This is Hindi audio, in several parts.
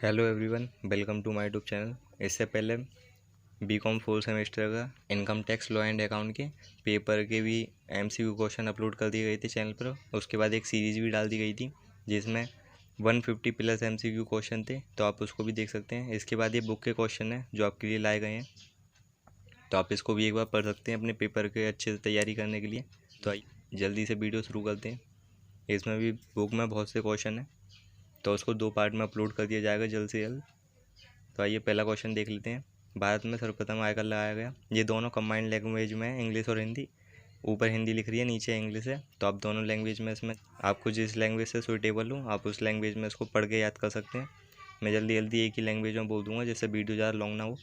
Hello everyone, welcome to my YouTube channel. इससे पहले बीकॉम फोर्थ सेमेस्टर का income tax law and account के पेपर के भी एमसीक्यू क्वेश्चन अपलोड कर दिए गए थे चैनल पर। उसके बाद एक सीरीज़ भी डाल दी गई थी जिसमें 150 प्लस एमसीक्यू क्वेश्चन थे, तो आप उसको भी देख सकते हैं। इसके बाद ये बुक के क्वेश्चन हैं जो आपके लिए लाए गए हैं, तो आप इसको भी एक बार पढ़ सकते हैं अपने पेपर के अच्छे से तैयारी करने के लिए। तो आइए जल्दी से वीडियो शुरू करते हैं। इसमें भी बुक में बहुत से क्वेश्चन हैं, तो उसको 2 पार्ट में अपलोड कर दिया जाएगा जल्द से जल्द। तो आइए पहला क्वेश्चन देख लेते हैं। भारत में सर्वप्रथम आयकर लगाया गया। ये दोनों कंबाइंड लैंग्वेज में है, इंग्लिश और हिंदी। ऊपर हिंदी लिख रही है, नीचे इंग्लिश है, तो आप दोनों लैंग्वेज में इसमें आपको जिस लैंग्वेज से सूटेबल हो आप उस लैंग्वेज में इसको पढ़ के याद कर सकते हैं। मैं जल्दी जल्दी एक ही लैंग्वेज में बोल दूंगा जिससे वीडियो ज़्यादा लॉन्ग ना हो।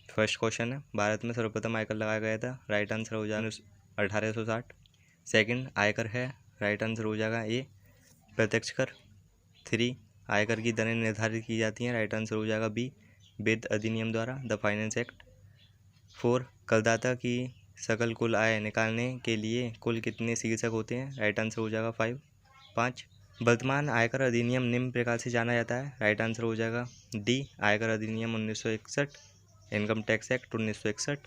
फर्स्ट क्वेश्चन है, भारत में सर्वप्रथम आयकर लगाया गया था। राइट आंसर हो जाएगा 1860। सेकंड, आयकर है। राइट आंसर हो जाएगा ए, प्रत्यक्ष कर। 3, आयकर की दरें निर्धारित की जाती हैं। राइट आंसर हो जाएगा बी, वित्त अधिनियम द्वारा, द फाइनेंस एक्ट। 4, करदाता की सकल कुल आय निकालने के लिए कुल कितने शीर्षक होते हैं। राइट आंसर हो जाएगा 5। 5, वर्तमान आयकर अधिनियम निम्न प्रकार से जाना जाता है। राइट आंसर हो जाएगा डी, आयकर अधिनियम 1961, इनकम टैक्स एक्ट 1961।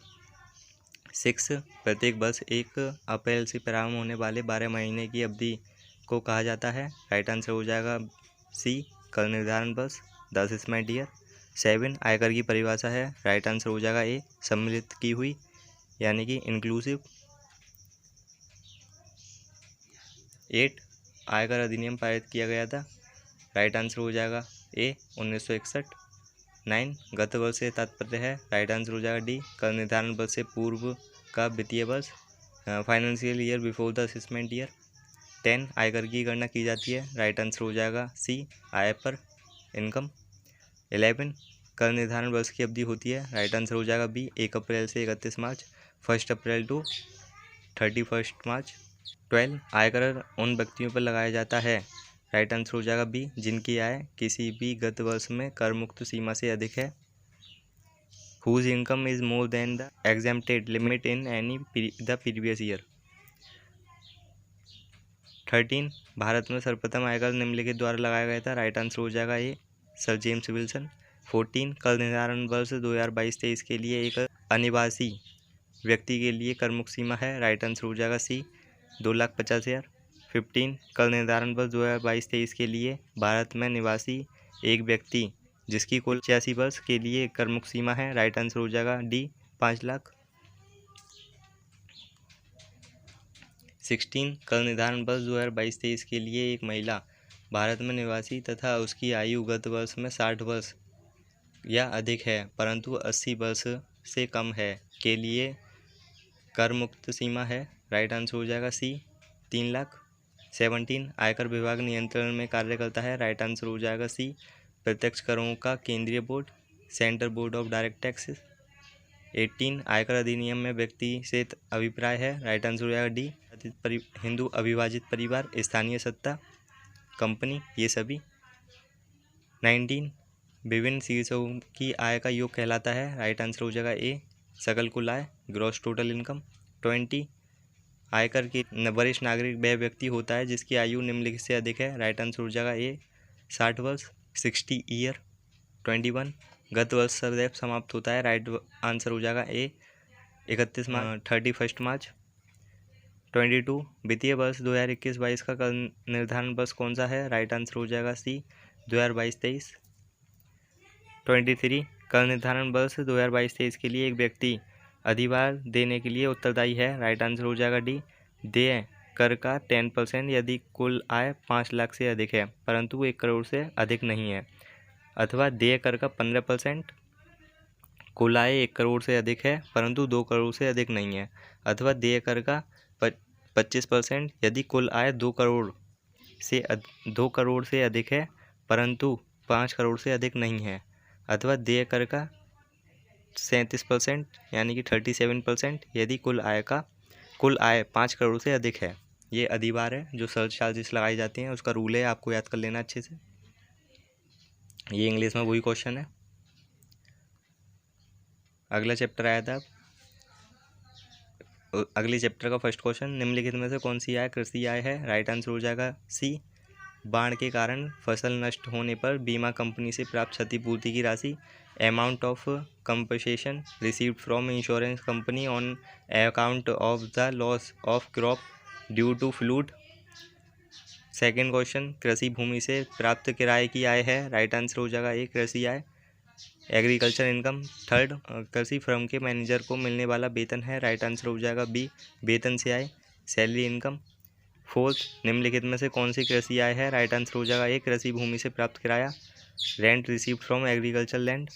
6, प्रत्येक वर्ष 1 अप्रैल से प्रारंभ होने वाले 12 महीने की अवधि को कहा जाता है। राइट आंसर हो जाएगा सी, कर निर्धारण वर्ष, द असेसमेंट ईयर। 7, आयकर की परिभाषा है। राइट आंसर हो जाएगा ए, सम्मिलित की हुई, यानी कि इंक्लूसिव। 8, आयकर अधिनियम पारित किया गया था। राइट आंसर हो जाएगा ए, 1961। 9, गत वर्ष से तात्पर्य है। राइट आंसर हो जाएगा डी, कर निर्धारण वर्ष से पूर्व का वित्तीय वर्ष, financial year before the assessment year. 10, आयकर की गणना की जाती है। राइट आंसर हो जाएगा सी, आय पर, इनकम। 11, कर निर्धारण वर्ष की अवधि होती है। राइट आंसर हो जाएगा बी, 1 अप्रैल से 31 मार्च, 1 अप्रैल टू 31 मार्च। 12, आयकर उन व्यक्तियों पर लगाया जाता है। राइट आंसर हो जाएगा बी, जिनकी आय किसी भी गत वर्ष में कर मुक्त सीमा से अधिक है। Whose income is more than the exempted limit in any the previous year. 13, Bharat में सर्वप्रथम आयकर निम्नलिखित द्वारा लगाया गया था। राइट आंसर हो जाएगा ए, सर जेम्स विल्सन। 14, कर निर्धारण वर्ष 2022-23 के लिए एक अनिवासी व्यक्ति के लिए कर मुक्त सीमा है। राइट आंसर हो जाएगा सी, 2,50,000। 15, कर निर्धारण वर्ष 2022-23 के लिए भारत में निवासी एक व्यक्ति जिसकी कुल 86 वर्ष के लिए कर मुक्त सीमा है। राइट आंसर हो जाएगा डी, 5 लाख। 16, कर निर्धारण वर्ष 2022-23 के लिए एक महिला भारत में निवासी तथा उसकी आयु गत वर्ष में 60 वर्ष या अधिक है परंतु 80 वर्ष से कम है के लिए कर मुक्त सीमा है। राइट आंसर हो जाएगा सी, 3 लाख। 17, आयकर विभाग नियंत्रण में कार्य करता है। राइट आंसर हो जाएगा सी, प्रत्यक्ष करों का केंद्रीय board, central board of direct taxes. 18, आयकर अधिनियम में व्यक्ति से अभिप्राय है। राइट आंसर हो जाएगा डी, हिंदू अविभाजित परिवार, स्थानीय सत्ता, कंपनी, ये सभी। 19, विभिन्न शीर्षकों की आय का योग कहलाता है। राइट आंसर हो जाएगा ए, सकल कुल आय, ग्रॉस टोटल इनकम। 20, आयकर के वरिष्ठ नागरिक वह व्यक्ति होता है जिसकी आयु निम्नलिखित से अधिक है। राइट आंसर हो जाएगा ए, 60 वर्ष, 60 ईयर। 21, गत वर्ष सदैव समाप्त होता है। राइट आंसर हो जाएगा ए, 31 मार्च। 22, वित्तीय वर्ष 2021-22 का कर निर्धारण वर्ष कौन सा है। राइट आंसर हो जाएगा सी, 2022-23। 23, कर निर्धारण वर्ष 2022-23 के लिए एक व्यक्ति अधिभार देने के लिए उत्तरदायी है। राइट आंसर हो जाएगा डी, देय कर का 10% यदि कुल आय 5 लाख से अधिक है परंतु 1 करोड़ से अधिक नहीं है, अथवा देय कर का 15%, कुल आय 1 करोड़ से अधिक है परंतु 2 करोड़ से अधिक नहीं है, अथवा देय कर का 25% यदि कुल आय 2 करोड़ से अधिक है परंतु 5 करोड़ से अधिक नहीं है, अथवा देय कर का 37% यानी कि 37% यदि कुल आय 5 करोड़ से अधिक है। ये अधिभार है जो सर्च चार्जेस लगाए जाते हैं, उसका रूल है, आपको याद कर लेना अच्छे से। ये इंग्लिश में वही क्वेश्चन है। अगला चैप्टर आया था, अगले चैप्टर का फर्स्ट क्वेश्चन, निम्नलिखित में से कौन सी आय कृषि आय है। राइट आंसर हो जाएगा सी, बाढ़ के कारण फसल नष्ट होने पर बीमा कंपनी से प्राप्त क्षतिपूर्ति की राशि। Amount of compensation received from insurance company on account of the loss of crop due to flood. Second question, कृषि भूमि से प्राप्त किराए की आय है। राइट आंसर हो जाएगा ए, कृषि आय, एग्रीकल्चर इनकम। थर्ड, कृषि फर्म के मैनेजर को मिलने वाला वेतन है। राइट आंसर हो जाएगा बी, वेतन से आय, सैलरी इनकम। फोर्थ, निम्नलिखित में से कौन सी कृषि आय है। राइट आंसर हो जाएगा ए, कृषि भूमि से प्राप्त किराया, rent received from agriculture land.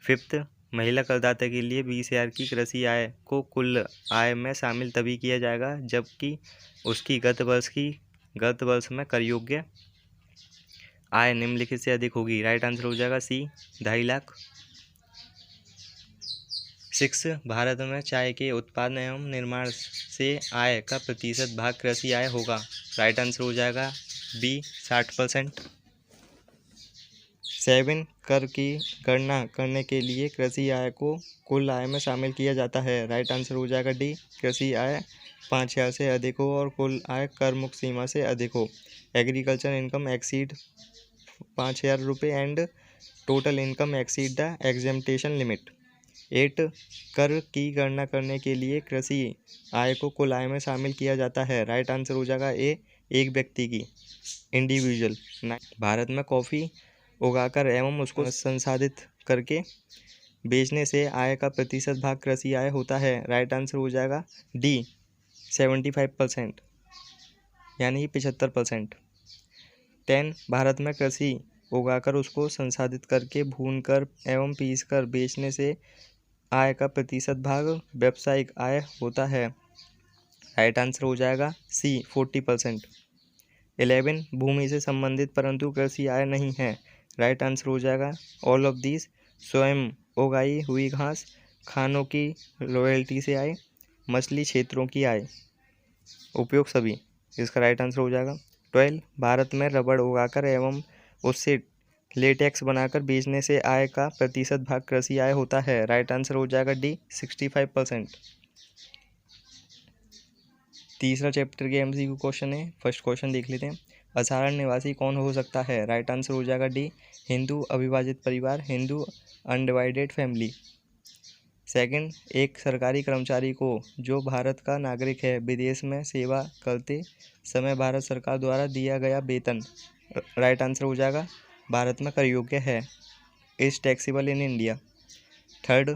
Fifth, महिला करदाता के लिए 20,000 की कृषि आय को कुल आय में शामिल तभी किया जाएगा जबकि उसकी गत वर्ष में कर योग्य आय निम्नलिखित से अधिक होगी। राइट आंसर हो जाएगा सी, 2.5 लाख। 6, भारत में चाय के उत्पादन एवं निर्माण से आय का प्रतिशत भाग कृषि आय होगा। राइट आंसर हो जाएगा बी, 60%। 7, कर की गणना करने के लिए कृषि आय को कुल आय में शामिल किया जाता है। राइट आंसर हो जाएगा डी, कृषि आय 5,000 से अधिक हो और कुल आय कर मुक्त सीमा से अधिक हो। एग्रीकल्चर इनकम एक्सीड 5,000 रुपये and total income exceed the exemption limit. 8, कर की गणना करने के लिए कृषि आय को कुल आय में शामिल किया जाता है। राइट आंसर हो जाएगा ए, एक व्यक्ति की, इंडिविजुअल। 9, भारत में कॉफ़ी उगाकर एवं उसको संसाधित करके बेचने से आय का प्रतिशत भाग कृषि आय होता है। राइट आंसर हो जाएगा डी, 75%, यानी 75%। 10, भारत में कृषि उगाकर उसको संसाधित करके भूनकर एवं पीसकर बेचने से आय का प्रतिशत भाग व्यावसायिक आय होता है। राइट आंसर हो जाएगा सी, 40%। 11, भूमि से संबंधित परंतु कृषि आय नहीं है। राइट आंसर हो जाएगा ऑल ऑफ दिस। स्वयं उगाई हुई घास, खानों की रॉयल्टी से आय, मछली क्षेत्रों की आय, उपयोग सभी, इसका राइट आंसर हो जाएगा। 12, भारत में रबड़ उगाकर एवं उससे लेटेक्स बनाकर बेचने से आय का प्रतिशत भाग कृषि आय होता है। राइट आंसर हो जाएगा डी, 65%। तीसरा चैप्टर के एमसीक्यू क्वेश्चन है। फर्स्ट क्वेश्चन देख लेते हैं। असाधारण निवासी कौन हो सकता है। राइट आंसर हो जाएगा डी, हिंदू अविभाजित परिवार, हिंदू अनडिवाइडेड फैमिली। सेकंड, एक सरकारी कर्मचारी को जो भारत का नागरिक है विदेश में सेवा करते समय भारत सरकार द्वारा दिया गया वेतन। राइट आंसर हो जाएगा भारत में कर योग्य है, is taxable in India. Third,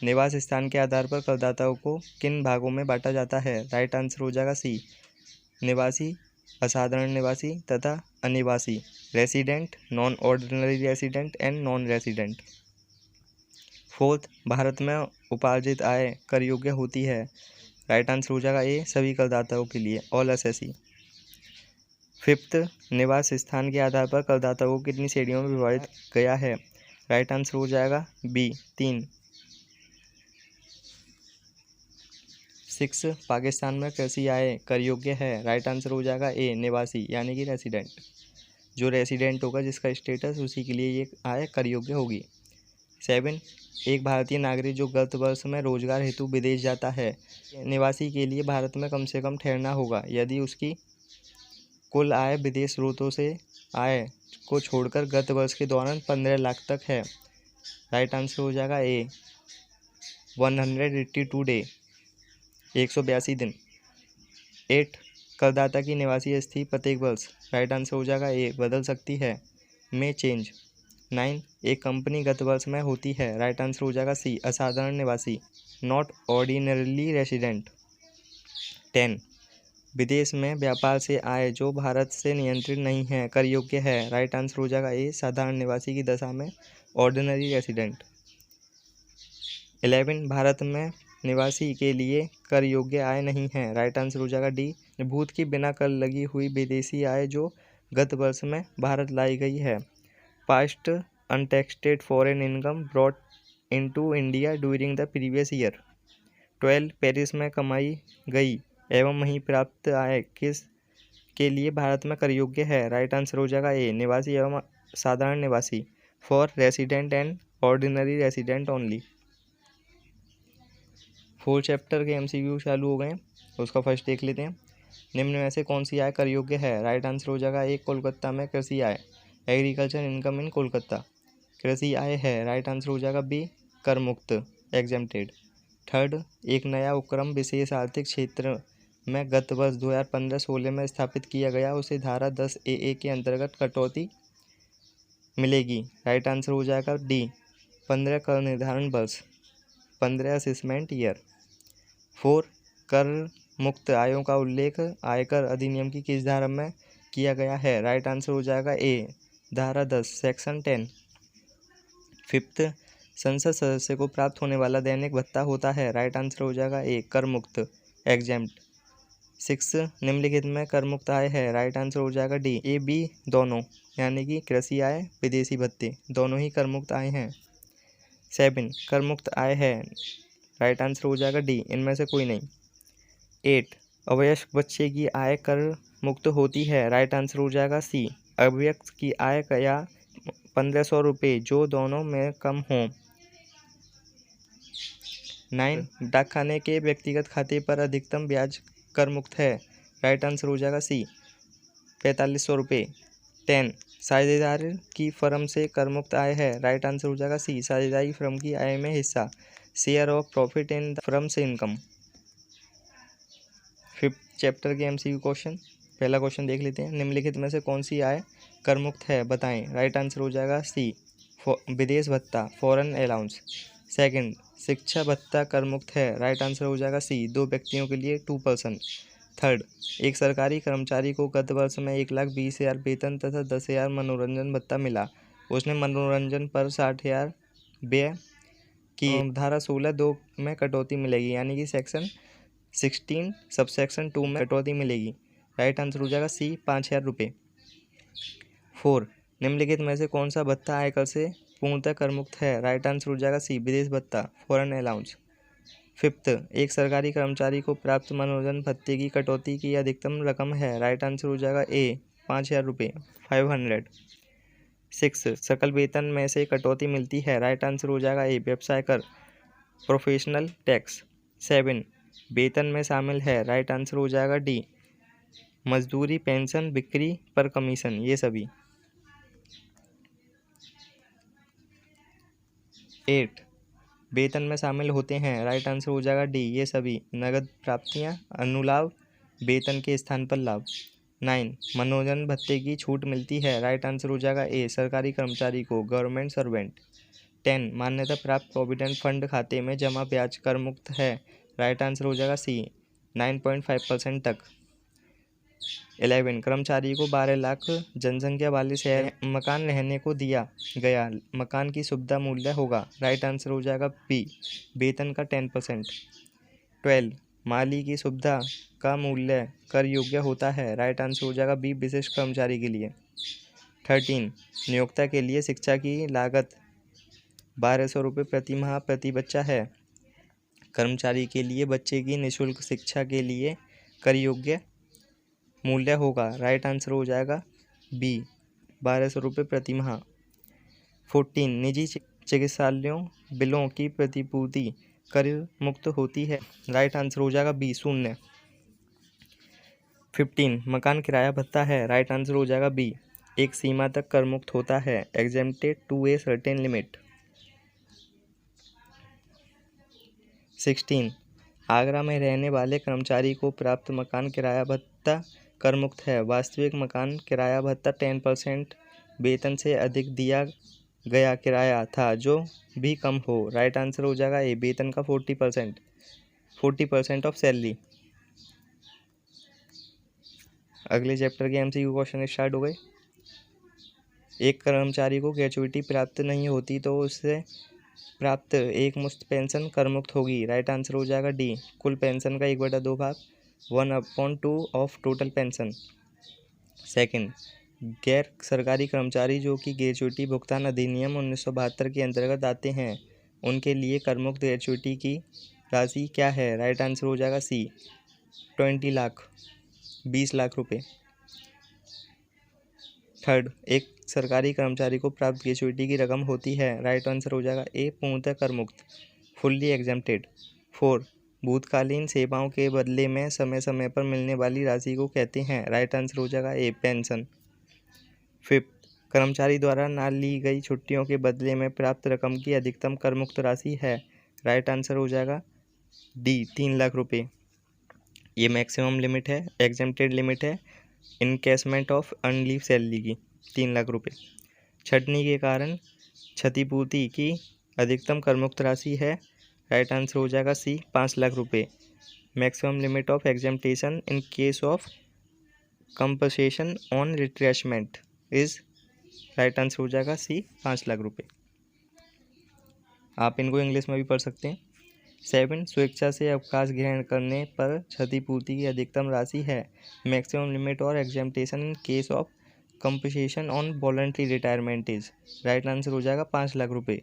निवास स्थान के आधार पर करदाताओं को किन भागों में बांटा जाता है। राइट आंसर हो जाएगा सी, निवासी, असाधारण निवासी तथा अनिवासी, resident, non ordinary resident and non resident. Fourth, Bharat में उपार्जित आय कर योग्य होती है। राइट आंसर हो जाएगा ए, सभी करदाताओं के लिए, ऑल एसएससी। फिफ्थ, निवास स्थान के आधार पर करदाताओं को कितनी श्रेणियों में विभाजित गया है। राइट आंसर हो जाएगा बी, 3। 6, पाकिस्तान में कृषि आय कर योग्य है। राइट आंसर हो जाएगा ए, निवासी, यानी कि रेसिडेंट। जो रेसिडेंट होगा जिसका स्टेटस, उसी के लिए ये आय कर योग्य होगी। 7, एक भारतीय नागरिक जो गत वर्ष में रोजगार हेतु विदेश जाता है, निवासी के लिए भारत में कम से कम ठहरना होगा यदि उसकी कुल आय विदेश स्रोतों से आय को छोड़कर गत वर्ष के दौरान 15 लाख तक है। राइट आंसर हो जाएगा ए, 182 डे, 182 दिन। 8, करदाता की निवासी स्थिति प्रत्येक वर्ष। राइट आंसर हो जाएगा ए, बदल सकती है, में चेंज। 9, एक कंपनी गत वर्ष में होती है। राइट आंसर हो जाएगा सी, असाधारण निवासी, नॉट ऑर्डिनरली रेसिडेंट। 10, विदेश में व्यापार से आय जो भारत से नियंत्रित नहीं है कर योग्य है। राइट आंसर हो जाएगा ए, साधारण निवासी की दशा में ऑर्डिनरी रेसिडेंट। 11, भारत में निवासी के लिए कर योग्य आय नहीं है। राइट आंसर हो जाएगा डी, भूत की बिना कर लगी हुई विदेशी आय जो गत वर्ष में भारत लाई गई है। Past untaxed foreign income brought into India during the previous year. 12, Paris में कमाई गई एवं वहीं प्राप्त आय किस के लिए भारत में कर योग्य है। राइट आंसर हो जाएगा ए, निवासी एवं साधारण निवासी, for resident and ordinary resident only. 4 chapter के एमसीक्यू चालू हो गए, उसका फर्स्ट देख लेते हैं। निम्न में से कौन सी आय कर योग्य है? राइट आंसर हो जाएगा ए, कोलकाता में कृषि आय, एग्रीकल्चर इनकम इन कोलकाता। कृषि आय है, राइट आंसर हो जाएगा बी, कर मुक्त, एग्जेम्प्टेड। थर्ड, एक नया उपक्रम विशेष आर्थिक क्षेत्र में गत वर्ष 2015-16 में स्थापित किया गया, उसे धारा 10 AA के अंतर्गत कटौती मिलेगी। राइट आंसर हो जाएगा डी, 15 कर निर्धारण वर्ष, 15 असेसमेंट ईयर। 4, कर मुक्त आयों का उल्लेख आयकर अधिनियम की किस धारा में किया गया है? राइट आंसर हो जाएगा ए, धारा 10 सेक्शन 10। 5, संसद सदस्य को प्राप्त होने वाला दैनिक भत्ता होता है। राइट आंसर हो जाएगा ए, कर मुक्त, एग्जेम्प्ट। 6, निम्नलिखित में कर मुक्त आय है। राइट आंसर हो जाएगा डी, ए बी दोनों, यानी कि कृषि आय, विदेशी भत्ते दोनों ही कर मुक्त आय हैं। 7, कर मुक्त आय है, राइट आंसर हो जाएगा डी, इनमें से कोई नहीं। 8, अवयस्क बच्चे की आय कर मुक्त होती है। राइट आंसर हो जाएगा सी, अवयस्क की आय या 1500 रुपये जो दोनों में कम हों। 9, डाकखाने के व्यक्तिगत खाते पर अधिकतम ब्याज कर मुक्त है। राइट आंसर हो जाएगा सी, 4500 रुपये। 10, साझेदार की फर्म से कर मुक्त आय है। राइट आंसर हो जाएगा सी, साझेदारी फर्म की आय में हिस्सा, share of profit in the firm से इनकम। 5th चैप्टर के MCQ क्वेश्चन। पहला क्वेश्चन देख लेते हैं। निम्नलिखित में से कौन सी आय कर मुक्त है, बताएं। राइट आंसर हो जाएगा सी, विदेश भत्ता, फॉरेन अलाउंस। सेकंड, शिक्षा भत्ता कर मुक्त है। राइट आंसर हो जाएगा सी, 2 व्यक्तियों के लिए 2 पर्सन। थर्ड, एक सरकारी कर्मचारी को गत वर्ष में 1,20,000 वेतन तथा 10,000 मनोरंजन भत्ता मिला। उसने मनोरंजन पर 60,000 व्यय की। धारा 16(2) में कटौती मिलेगी, यानी कि सेक्शन 16 सबसेक्शन 2 में कटौती मिलेगी। राइट आंसर हो जाएगा सी, 5,000 रुपये। 4, निम्नलिखित में से कौन सा भत्ता आयकर से पूर्णतः कर मुक्त है? राइट आंसर हो जाएगा सी, विदेश भत्ता, फॉरेन अलाउंस। 5th, एक सरकारी कर्मचारी को प्राप्त मनोरंजन भत्ते की कटौती की अधिकतम रकम है। राइट आंसर हो जाएगा ए, 5,000 रुपये, 500। 6, सकल वेतन में से कटौती मिलती है। राइट आंसर हो जाएगा ए, व्यवसाय कर, प्रोफेशनल टैक्स। 7, वेतन में शामिल है। राइट आंसर हो जाएगा डी, मजदूरी, पेंशन, बिक्री पर कमीशन, ये सभी। 8, वेतन में शामिल होते हैं। राइट आंसर हो जाएगा डी, ये सभी, नगद प्राप्तियां, अनुलाभ, वेतन के स्थान पर लाभ। 9, मनोरंजन भत्ते की छूट मिलती है। राइट आंसर हो जाएगा ए, सरकारी कर्मचारी को, गवर्नमेंट सर्वेंट। 10, मान्यता प्राप्त प्रोविडेंट फंड खाते में जमा ब्याज कर मुक्त है। राइट आंसर हो जाएगा सी, 9.5% तक। 11, कर्मचारी को 12 लाख जनसंख्या वाले शहर मकान रहने को दिया गया, मकान की सुविधा मूल्य होगा। राइट आंसर हो जाएगा बी, वेतन का 10%। 12, माली की सुविधा का मूल्य कर योग्य होता है। राइट आंसर हो जाएगा बी, विशिष्ट कर्मचारी के लिए। 13, नियोक्ता के लिए शिक्षा की लागत 1,200 रुपये प्रति माह प्रति बच्चा है। कर्मचारी के लिए बच्चे की निःशुल्क शिक्षा के लिए कर योग्य मूल्य होगा। राइट आंसर हो जाएगा बी, 1,200 रुपये प्रति माह। 14, निजी चिकित्सालयों बिलों की प्रतिपूर्ति कर मुक्त होती है। राइट आंसर हो जाएगा बी, 0। 15, मकान किराया भत्ता है। राइट आंसर हो जाएगा बी, एक सीमा तक कर मुक्त होता है, exempted to a certain limit. 16, Agra में रहने वाले कर्मचारी को प्राप्त मकान किराया भत्ता कर मुक्त है। वास्तविक मकान किराया भत्ता 10% वेतन से अधिक दिया गया किराया था जो भी कम हो। राइट आंसर हो जाएगा ए, वेतन का 40% ऑफ सैलरी। अगले चैप्टर के MCQ क्वेश्चन स्टार्ट हो गए। एक कर्मचारी को ग्रेच्युटी प्राप्त नहीं होती तो उससे प्राप्त एक मुश्त पेंशन कर मुक्त होगी। राइट आंसर हो जाएगा डी, कुल पेंशन का 1/2 भाग, 1/2 ऑफ टोटल पेंशन। सेकंड, गैर सरकारी कर्मचारी जो कि ग्रेच्युटी भुगतान अधिनियम 1972 के अंतर्गत आते हैं, उनके लिए कर मुक्त ग्रेच्युटी की राशि क्या है? राइट आंसर हो जाएगा सी, 20 लाख, 20 लाख रुपये। थर्ड, एक सरकारी कर्मचारी को प्राप्त ग्रेच्युटी की रकम होती है। राइट आंसर हो जाएगा ए, पूर्णतः कर मुक्त, फुल्ली एग्जेम्प्टेड। 4, भूतकालीन सेवाओं के बदले में समय समय पर मिलने वाली राशि को कहते हैं। राइट आंसर हो जाएगा ए, पेंशन। 5, कर्मचारी द्वारा ना ली गई छुट्टियों के बदले में प्राप्त रकम की अधिकतम कर मुक्त राशि है। राइट आंसर हो जाएगा डी, 3 लाख रुपए। ये मैक्सिमम लिमिट है, एग्जेम्प्टेड लिमिट है इनकैशमेंट ऑफ अनलीव सैलरी की, 3 लाख रुपए। छटनी के कारण क्षतिपूर्ति की अधिकतम करमुक्त राशि है। राइट आंसर हो जाएगा सी, 5 लाख रुपए। Maximum limit of exemption in case of compensation on retrenchment is, right answer हो जाएगा सी, 5 लाख रुपए। आप इनको इंग्लिश में भी पढ़ सकते हैं। 7, स्वेच्छा से अवकाश ग्रहण करने पर क्षतिपूर्ति की अधिकतम राशि है। मैक्सिमम लिमिट और exemption in case of compensation on voluntary retirement is, right answer हो जाएगा 5 लाख रुपए।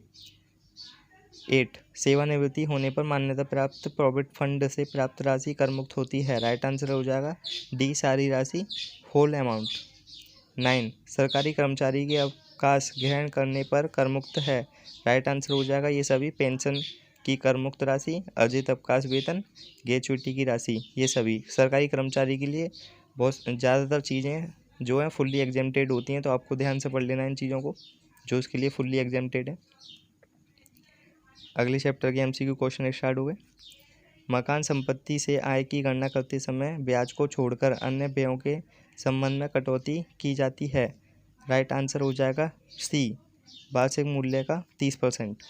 8, सेवानिवृत्ति होने पर मान्यता प्राप्त प्रोविडेंट फंड से प्राप्त राशि कर मुक्त होती है। राइट आंसर हो जाएगा डी, सारी राशि, होल अमाउंट। 9, सरकारी कर्मचारी के अवकाश ग्रहण करने पर कर मुक्त है। राइट आंसर हो जाएगा ये सभी, पेंशन की कर मुक्त राशि, अर्जित अवकाश वेतन, ग्रेच्युटी की राशि, ये सभी सरकारी कर्मचारी के लिए बहुत ज़्यादातर चीज़ें जो हैं फुल्ली एग्जेम्प्टेड होती हैं, तो आपको ध्यान से पढ़ लेना इन चीज़ों को जो इसके लिए फुल्ली एग्जेम्प्टेड है। अगले चैप्टर के एमसीक्यू क्वेश्चन स्टार्ट हुए। मकान संपत्ति से आय की गणना करते समय ब्याज को छोड़कर अन्य व्ययों के संबंध में कटौती की जाती है। राइट आंसर हो जाएगा सी, वार्षिक मूल्य का 30%।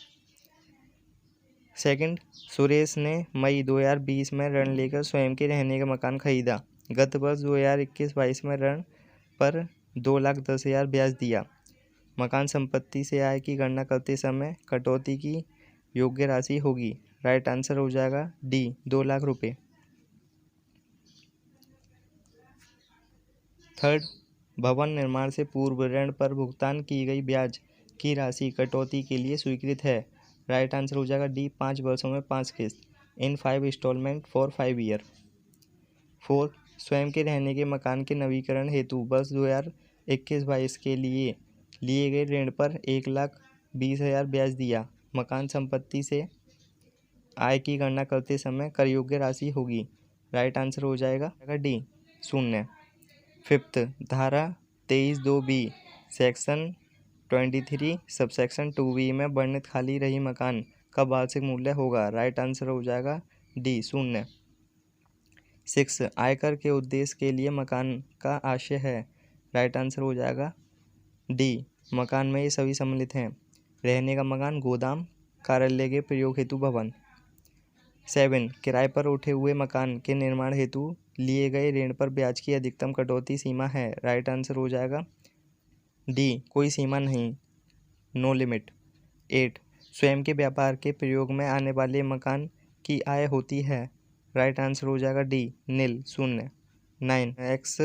सेकंड, सुरेश ने मई 2020 में ऋण लेकर स्वयं के रहने का मकान खरीदा। गत वर्ष 2021-22 में ऋण पर 2,10,000 ब्याज दिया। मकान संपत्ति से आय की गणना करते समय कटौती की योग्य राशि होगी। राइट आंसर हो जाएगा डी, 2 लाख रुपए। थर्ड, भवन निर्माण से पूर्व ऋण पर भुगतान की गई ब्याज की राशि कटौती के लिए स्वीकृत है। राइट आंसर हो जाएगा डी, 5 वर्षों में 5 किस्त, इन 5 इंस्टॉलमेंट फॉर 5 ईयर। 4, स्वयं के रहने के मकान के नवीकरण हेतु वर्ष 2021-22 के लिए गए ऋण पर 1,20,000 ब्याज दिया। मकान संपत्ति से आय की गणना करते समय कर योग्य राशि होगी। राइट आंसर हो जाएगा डी, 0। 5th, धारा 23(2)(b) सेक्शन 23 सबसेक्शन 2B में वर्णित खाली रही मकान का वार्षिक मूल्य होगा। राइट आंसर हो जाएगा डी, 0। 6, आयकर के उद्देश्य के लिए मकान का आशय है। राइट आंसर हो जाएगा डी, मकान में ये सभी सम्मिलित हैं। रहने का मकान, गोदाम, कार्यालय के प्रयोग हेतु भवन। 7, किराए पर उठे हुए मकान के निर्माण हेतु लिए गए ऋण पर ब्याज की अधिकतम कटौती सीमा है। राइट आंसर हो जाएगा डी, कोई सीमा नहीं, नो लिमिट। 8, स्वयं के व्यापार के प्रयोग में आने वाले मकान की आय होती है। राइट आंसर हो जाएगा डी, नील, 0। 9, एक्स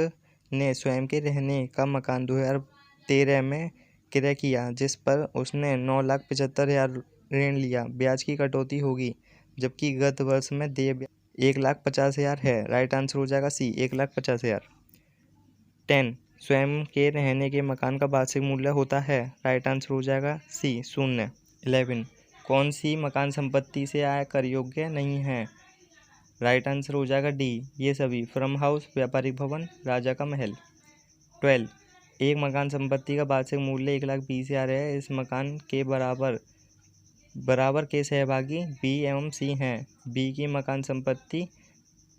ने स्वयं के रहने का मकान 2013 में क्रय किया जिस पर उसने 9,75,000 ऋण लिया। ब्याज की कटौती होगी, जबकि गत वर्ष में देय ब्याज 1,50,000 है। राइट आंसर हो जाएगा सी, 1,50,000। 10, स्वयं के रहने के मकान का वार्षिक मूल्य होता है। राइट आंसर हो जाएगा सी, 0। 11, कौन सी मकान संपत्ति से आय कर योग्य नहीं है। राइट आंसर हो जाएगा डी, ये सभी, फार्म हाउस, व्यापारिक भवन, राजा का महल। 12, एक मकान संपत्ति का वार्षिक मूल्य 1,20,000 है। इस मकान के बराबर के सहभागी बी एवं सी हैं। बी की मकान संपत्ति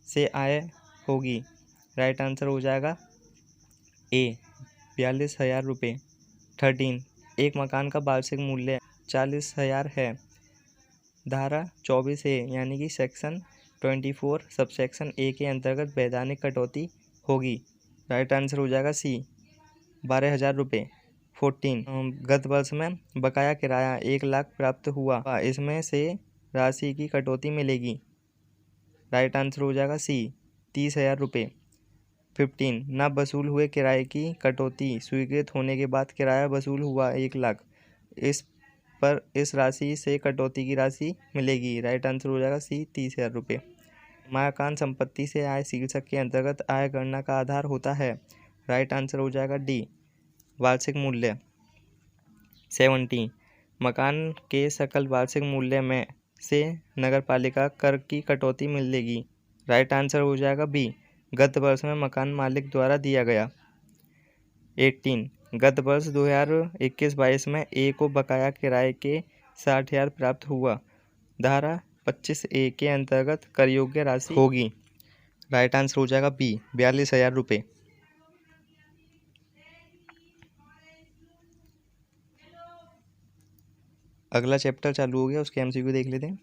से आय होगी। राइट आंसर हो जाएगा ए, 42,000 रुपये। 13, एक मकान का वार्षिक मूल्य 40,000 है। धारा 24A यानी कि सेक्शन 24 सबसेक्शन ए के अंतर्गत वैधानिक कटौती होगी। राइट आंसर हो जाएगा सी, 12,000 रुपये। 14, गत वर्ष में बकाया किराया 1 लाख प्राप्त हुआ, इसमें से राशि की कटौती मिलेगी। राइट आंसर हो जाएगा सी, 30,000 रुपये। 15, न वसूल हुए किराए की कटौती स्वीकृत होने के बाद किराया वसूल हुआ 1 लाख, इस राशि से कटौती की राशि मिलेगी। राइट आंसर हो जाएगा सी, 30,000 रुपये। मकान संपत्ति से आय शीर्षक के अंतर्गत आय गणना का आधार होता है। राइट आंसर हो जाएगा डी, वार्षिक मूल्य। 17, मकान के सकल वार्षिक मूल्य में से नगरपालिका कर की कटौती मिलेगी। राइट आंसर हो जाएगा बी, गत वर्ष में मकान मालिक द्वारा दिया गया। 18, गत वर्ष 2021-22 में ए को बकाया किराए के 60,000 प्राप्त हुआ। धारा 25A के अंतर्गत कर योग्य राशि होगी। राइट आंसर हो जाएगा बी, 42,000 रुपये। अगला चैप्टर चालू हो गया, उसके MCQ देख लेते हैं।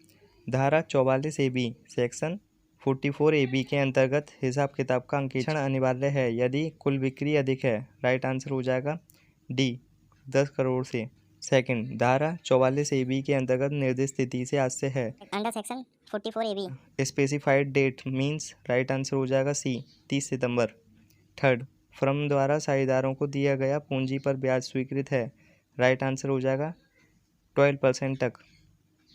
धारा 44AB सेक्शन 44AB के अंतर्गत हिसाब किताब का अंकेक्षण अनिवार्य है यदि कुल बिक्री अधिक है। राइट आंसर हो जाएगा डी, 10 करोड़ से। सेकंड, धारा 44AB के अंतर्गत निर्दिष्ट तिथि से आज से है। Under section 44AB specified that means. Right answer हो जाएगा सी, 30 सितंबर। थर्ड, फर्म द्वारा साझेदारों को दिया गया पूंजी पर ब्याज स्वीकृत है। राइट आंसर हो जाएगा 12% तक।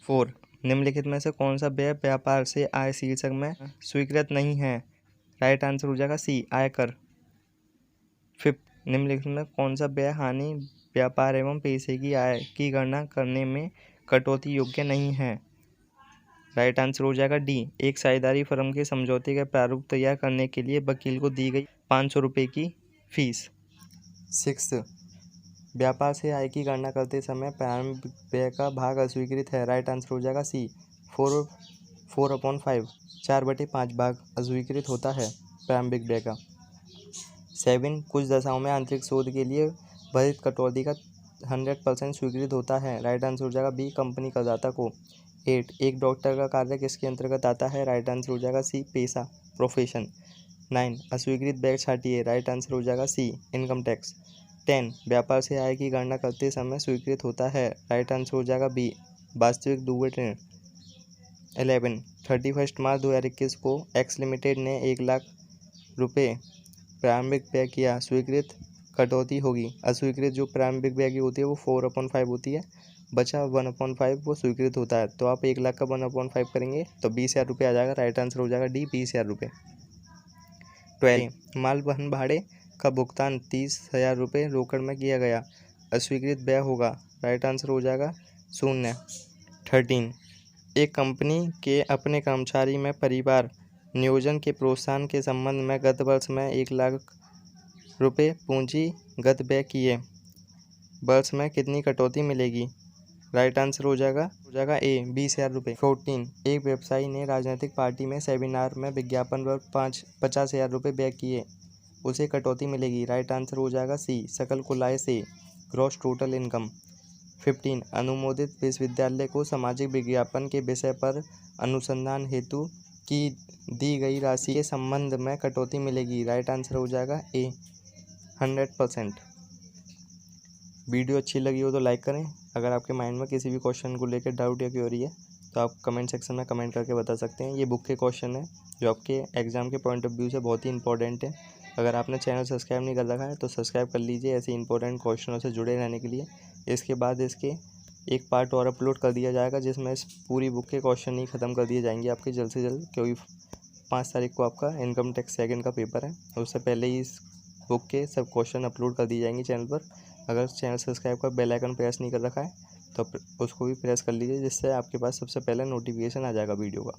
4, निम्नलिखित में से कौन सा व्यय व्यापार से आय शीर्षक में स्वीकृत नहीं है। राइट आंसर हो जाएगा सी, आयकर। 5, निम्नलिखित में कौन सा व्यय हानि व्यापार एवं पैसे की आय की गणना करने में कटौती योग्य नहीं है। राइट आंसर हो जाएगा डी, एक साझेदारी फर्म के समझौते का प्रारूप तैयार करने के लिए वकील को दी गई 500 रुपये की फीस। 6, व्यापार से आय की गणना करते समय प्रारंभिक व्यय का भाग अस्वीकृत है। राइट आंसर हो जाएगा सी, 4/5, 4/5 भाग अस्वीकृत होता है प्रारंभिक व्यय का। 7, कुछ दशाओं में आंतरिक शोध के लिए भरित कटौती का 100% स्वीकृत होता है। राइट आंसर हो जाएगा बी, कंपनी करदाता को। 8, एक डॉक्टर का कार्य किसके अंतर्गत आता है। राइट आंसर हो जाएगा सी, पेशा, प्रोफेशन। 9, अस्वीकृत व्यय छांटिए। राइट आंसर हो जाएगा सी, इनकम टैक्स। 10, व्यापार से आय की गणना करते समय स्वीकृत होता है। राइट आंसर हो जाएगा बी, वास्तविक डूबे ऋण। 11, 31 मार्च 2021 को एक्स लिमिटेड ने 1 लाख रुपये प्रारंभिक व्यय किया, स्वीकृत कटौती होगी। अस्वीकृत जो प्रारंभिक व्यय की होती है वो 4/5 होती है, बचा 1/5 वो स्वीकृत होता है। तो आप 1 लाख का 1/5 करेंगे तो 20,000 रुपये आ जाएगा। राइट आंसर हो जाएगा डी, 20,000 रुपये। 12, माल वहन भाड़े का भुगतान 30,000 रुपये रोकड़ में किया गया, अस्वीकृत व्यय होगा। राइट आंसर हो जाएगा 0। 13, एक कंपनी के अपने कर्मचारी में परिवार नियोजन के प्रोत्साहन के संबंध में गत वर्ष में 1 लाख रुपये पूंजीगत व्यय किए, वर्ष में कितनी कटौती मिलेगी। राइट आंसर हो जाएगा ए, 20,000 रुपये। 14, एक व्यवसायी ने राजनीतिक पार्टी में सेमिनार में विज्ञापन पर 50,000 रुपये व्यय किए, उसे कटौती मिलेगी। राइट आंसर हो जाएगा सी, सकल कुल आय से, ग्रॉस टोटल इनकम। 15, अनुमोदित विश्वविद्यालय को सामाजिक विज्ञापन के विषय पर अनुसंधान हेतु की दी गई राशि के संबंध में कटौती मिलेगी। राइट आंसर हो जाएगा ए, 100%। वीडियो अच्छी लगी हो तो लाइक करें। अगर आपके माइंड में किसी भी क्वेश्चन को लेकर डाउट या क्वेरी है तो आप कमेंट सेक्शन में कमेंट करके बता सकते हैं। ये बुक के क्वेश्चन है जो आपके एग्ज़ाम के पॉइंट ऑफ व्यू से बहुत ही इंपॉर्टेंट है। अगर आपने चैनल सब्सक्राइब नहीं कर रखा है तो सब्सक्राइब कर लीजिए ऐसे इंपॉर्टेंट क्वेश्चनों से जुड़े रहने के लिए। इसके बाद इसके एक पार्ट और अपलोड कर दिया जाएगा जिसमें इस पूरी बुक के क्वेश्चन ही ख़त्म कर दिए जाएंगे आपके जल्द से जल्द, क्योंकि 5 तारीख को आपका इनकम टैक्स सेकंड का पेपर है। उससे पहले ही इस बुक के सब क्वेश्चन अपलोड कर दिए जाएंगे चैनल पर। अगर चैनल सब्सक्राइब कर बेल आइकन प्रेस नहीं कर रखा है तो उसको भी प्रेस कर लीजिए, जिससे आपके पास सबसे पहले नोटिफिकेशन आ जाएगा वीडियो का।